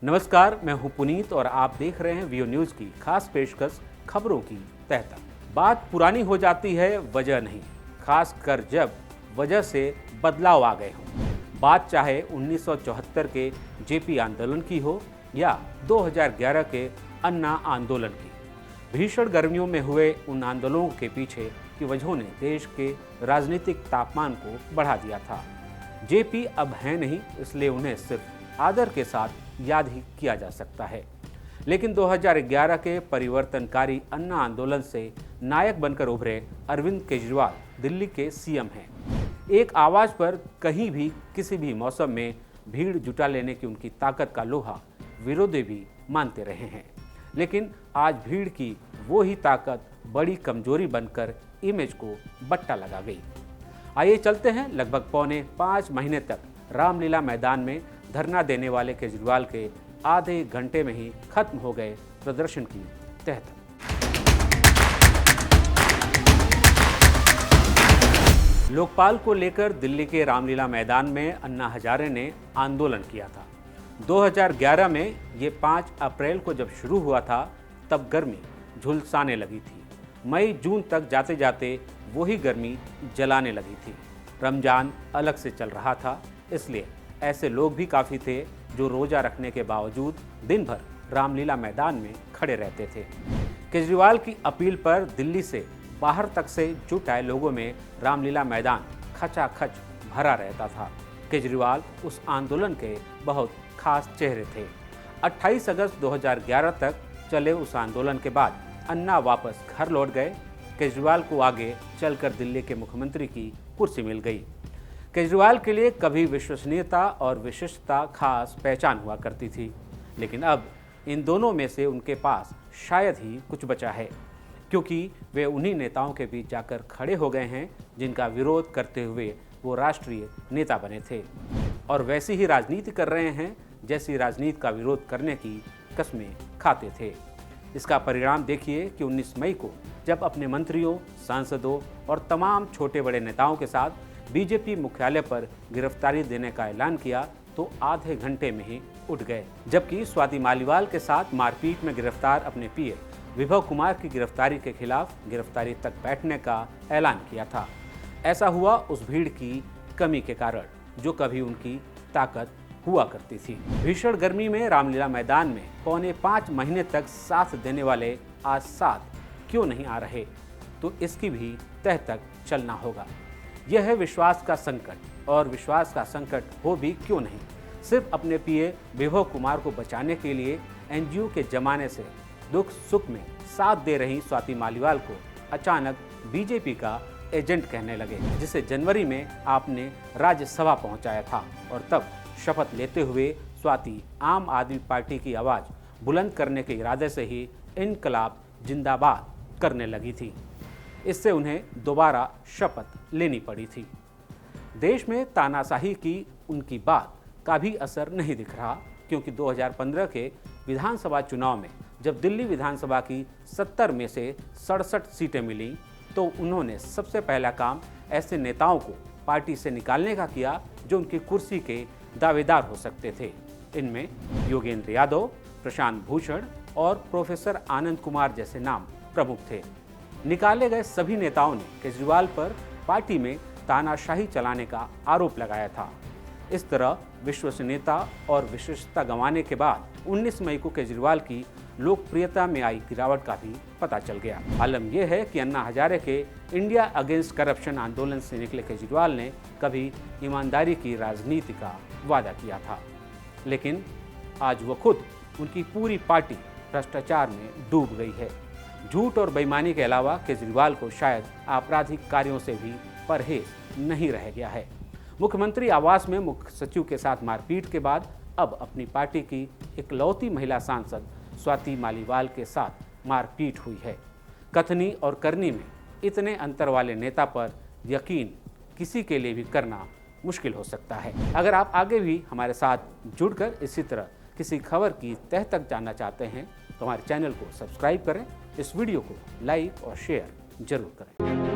नमस्कार, मैं हूं पुनीत और आप देख रहे हैं वीओ न्यूज की खास पेशकश खबरों की तह तक। बात पुरानी हो जाती है, वजह नहीं, खासकर जब वजह से बदलाव आ गए हों। बात चाहे 1974 के जेपी आंदोलन की हो या 2011 के अन्ना आंदोलन की। भीषण गर्मियों में हुए उन आंदोलनों के पीछे की वजहों ने देश के राजनीतिक तापमान को बढ़ा दिया था। जेपी अब हैं नहीं, इसलिए उन्हें सिर्फ आदर के साथ याद ही किया जा सकता है। लेकिन 2011 के परिवर्तनकारी अन्ना आंदोलन से नायक बनकर उभरे अरविंद केजरीवाल दिल्ली के सीएम हैं। एक आवाज पर कहीं भी किसी भी मौसम में भीड़ जुटा लेने की उनकी ताकत का लोहा विरोधी भी मानते रहे हैं। लेकिन आज भीड़ की वो ही ताकत बड़ी कमजोरी बनकर इमेज को बट्टा लगा गई। आइए चलते हैं लगभग पौने 5 महीने तक रामलीला मैदान में धरना देने वाले केजरीवाल के आधे घंटे में ही खत्म हो गए प्रदर्शन की तह तक। लोकपाल को लेकर दिल्ली के रामलीला मैदान में अन्ना हजारे ने आंदोलन किया था। 2011 में ये 5 अप्रैल को जब शुरू हुआ था तब गर्मी झुलसाने लगी थी। मई जून तक जाते जाते वही गर्मी जलाने लगी थी। रमजान अलग से चल रहा था, इसलिए ऐसे लोग भी काफ़ी थे जो रोज़ा रखने के बावजूद दिन भर रामलीला मैदान में खड़े रहते थे। केजरीवाल की अपील पर दिल्ली से बाहर तक से जुट आए लोगों में रामलीला मैदान खचाखच भरा रहता था। केजरीवाल उस आंदोलन के बहुत खास चेहरे थे। 28 अगस्त 2011 तक चले उस आंदोलन के बाद अन्ना वापस घर लौट गए। केजरीवाल को आगे चलकर दिल्ली के मुख्यमंत्री की कुर्सी मिल गई। केजरीवाल के लिए कभी विश्वसनीयता और विशिष्टता खास पहचान हुआ करती थी, लेकिन अब इन दोनों में से उनके पास शायद ही कुछ बचा है, क्योंकि वे उन्हीं नेताओं के बीच जाकर खड़े हो गए हैं जिनका विरोध करते हुए वो राष्ट्रीय नेता बने थे, और वैसी ही राजनीति कर रहे हैं जैसी राजनीति का विरोध करने की कस्में खाते थे। इसका परिणाम देखिए कि 19 मई को जब अपने मंत्रियों, सांसदों और तमाम छोटे बड़े नेताओं के साथ बीजेपी मुख्यालय पर गिरफ्तारी देने का ऐलान किया तो आधे घंटे में ही उठ गए। जबकि स्वाति मालीवाल के साथ मारपीट में गिरफ्तार अपने पीए विभव कुमार की गिरफ्तारी के खिलाफ गिरफ्तारी तक बैठने का ऐलान किया था। ऐसा हुआ उस भीड़ की कमी के कारण जो कभी उनकी ताकत हुआ करती थी। भीषण गर्मी में रामलीला मैदान में पौने 5 महीने तक साथ देने वाले आज साथ क्यों नहीं आ रहे, तो इसकी भी तह तक चलना होगा। यह है विश्वास का संकट, और विश्वास का संकट हो भी क्यों नहीं। सिर्फ अपने पीए विभव कुमार को बचाने के लिए एनजीओ के जमाने से दुख सुख में साथ दे रही स्वाति मालीवाल को अचानक बीजेपी का एजेंट कहने लगे, जिसे जनवरी में आपने राज्यसभा पहुंचाया था, और तब शपथ लेते हुए स्वाति आम आदमी पार्टी की आवाज बुलंद करने के इरादे से ही इनकलाब जिंदाबाद करने लगी थी। इससे उन्हें दोबारा शपथ लेनी पड़ी थी। देश में तानाशाही की उनकी बात का भी असर नहीं दिख रहा, क्योंकि 2015 के विधानसभा चुनाव में जब दिल्ली विधानसभा की 70 में से 67 सीटें मिली तो उन्होंने सबसे पहला काम ऐसे नेताओं को पार्टी से निकालने का किया जो उनकी कुर्सी के दावेदार हो सकते थे। इनमें योगेंद्र यादव, प्रशांत भूषण और प्रोफेसर आनंद कुमार जैसे नाम प्रमुख थे। निकाले गए सभी नेताओं ने केजरीवाल पर पार्टी में तानाशाही चलाने का आरोप लगाया था। इस तरह विश्वसनीयता और विशिष्टता गंवाने के बाद 19 मई को केजरीवाल की लोकप्रियता में आई गिरावट का भी पता चल गया। आलम यह है कि अन्ना हजारे के इंडिया अगेंस्ट करप्शन आंदोलन से निकले केजरीवाल ने कभी ईमानदारी की राजनीति का वादा किया था, लेकिन आज वो खुद, उनकी पूरी पार्टी भ्रष्टाचार में डूब गई है। झूठ और बेईमानी के अलावा केजरीवाल को शायद आपराधिक कार्यों से भी परहेज नहीं रह गया है। मुख्यमंत्री आवास में मुख्य सचिव के साथ मारपीट के बाद अब अपनी पार्टी की इकलौती महिला सांसद स्वाति मालीवाल के साथ मारपीट हुई है। कथनी और करनी में इतने अंतर वाले नेता पर यकीन किसी के लिए भी करना मुश्किल हो सकता है। अगर आप आगे भी हमारे साथ जुड़कर इसी तरह किसी खबर की तह तक जानना चाहते हैं तो हमारे चैनल को सब्सक्राइब करें, इस वीडियो को लाइक और शेयर जरूर करें।